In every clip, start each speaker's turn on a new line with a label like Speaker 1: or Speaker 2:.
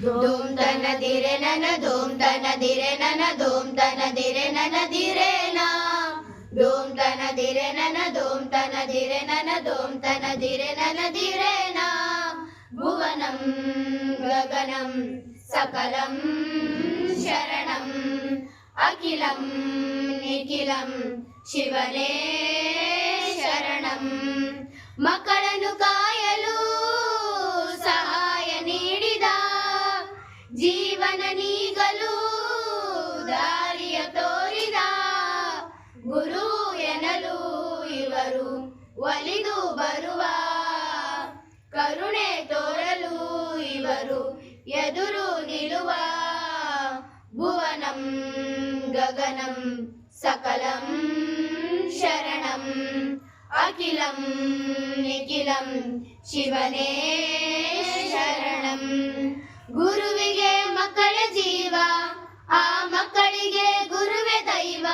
Speaker 1: ಧೂಮ್ ತನ ಧಿರೆ ನನ ಧೂಮ್ ತನ ಧಿರೆ ನನ ಧೂಮ್ ತನ ಧಿರೆ ನನ ಧಿರೆ ನಾ ಧೂಮ್ ತನ ಧಿರೆ ನನ ಧೂಮ್ ತನ ಧಿರೆ ನನ ಧೂಮ್ ತನ ಧಿರೆ ನನ ಧಿರೆ ನಾ ಭುವನಂ ಗಗನಂ ಸಕಲಂ ಶರಣಂ ಅಖಿಲಂ ನಿಖಿಲಂ ಶಿವನೇ ಶರಣಂ. ಮಕ್ಕಳನ್ನು ಕಾಯಲು ಸಹಾಯ ನೀಡಿದ ಜೀವನ ನೀಗಲು ದಾರಿಯ ತೋರಿದ ಗುರು ಎನ್ನಲು ಇವರು ಒಲಿದು ಬರುವ ಕರುಣೆ ತೋರಲು ಇವರು ಎದುರು ನಿಲ್ಲುವ ಭುವನಂ ಗಗನಂ ಸಕಲಂ ಶರಣಂ ಅಖಿಲಂ ನಿಖಿಲಂ ಶಿವನೇ ಶರಣಂ. ಗುರುವಿಗೆ ಮಕ್ಕಳ ಜೀವ, ಆ ಮಕ್ಕಳಿಗೆ ಗುರುವೇ ದೈವ.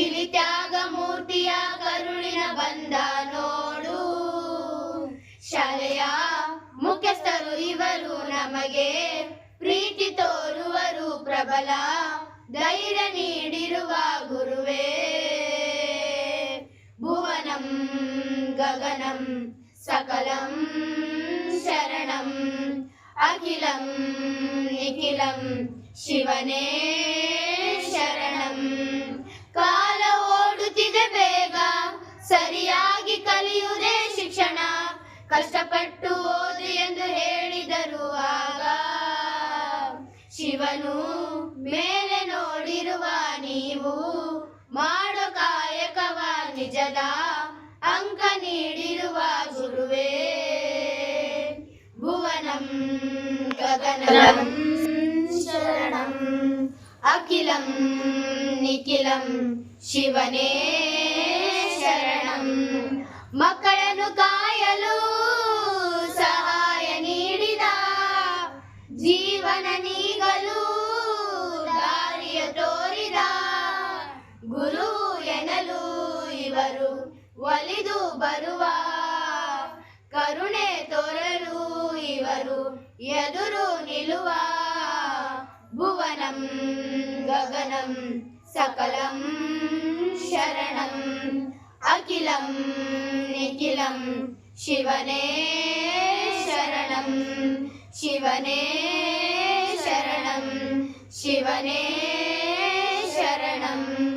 Speaker 1: ಇಲ್ಲಿ ತ್ಯಾಗ ಮೂರ್ತಿಯ ಕರುಳಿನ ಬಂದ ನೋಡು. ಶಾಲೆಯ ಮುಖ್ಯಸ್ಥರು ಇವರು, ನಮಗೆ ಪ್ರೀತಿ ತೋರುವರು. ಪ್ರಬಲ ಧೈರ್ಯ ನೀಡಿರುವ ಗುರುವೇ. ಭುವನಂ ಗಗನಂ ಸಕಲಂ ಶರಣಂ ಅಖಿಲಂ ನಿಖಿಲಂ ಶಿವನೇ ಶರಣಂ. ಕಾಲ ಓಡುತ್ತಿದೆ ಬೇಗ, ಸರಿಯಾಗಿ ಕಲಿಯುವುದೇ ಶಿಕ್ಷಣ. ಕಷ್ಟಪಟ್ಟು ಓದು ಎಂದು ಹೇಳಿದರು ಆಗ. ಶಿವನು ಮೇಲೆ ನೋಡಿರುವ ನೀವು ಮಾಡೋ ಕಾಯಕವ ನಿಜದ ಅಂಕ ನೀಡಿರುವ ಗುರುವೇ. ಭುವನಂ ಗಗನಂ ಶರಣಂ ಅಖಿಲಂ ನಿಖಿಲಂ ಶಿವನೇ ಶರಣಂ. ಮಕ್ಕಳನ್ನು ಕಾಯಲು ಸಹಾಯ ನೀಡಿದ ಜೀವನ ನೀಗಲು ದಾರಿಯ ತೋರಿದ ಗುರು ಎನ್ನಲು ಇವರು ಒಲಿದು ಬರುವ ಕರುಣೆ ತೋರಲು ಇವರು ಎದುರು ನಿಲ್ಲುವ ಭುವನಂ ಗಗನಂ ಸಕಲಂ ಶರಣಂ ಅಖಿಲಂ ನಿಖಿಲಂ ಶಿವನೇ ಶರಣಂ ಶಿವನೇ ಶರಣಂ ಶಿವನೇ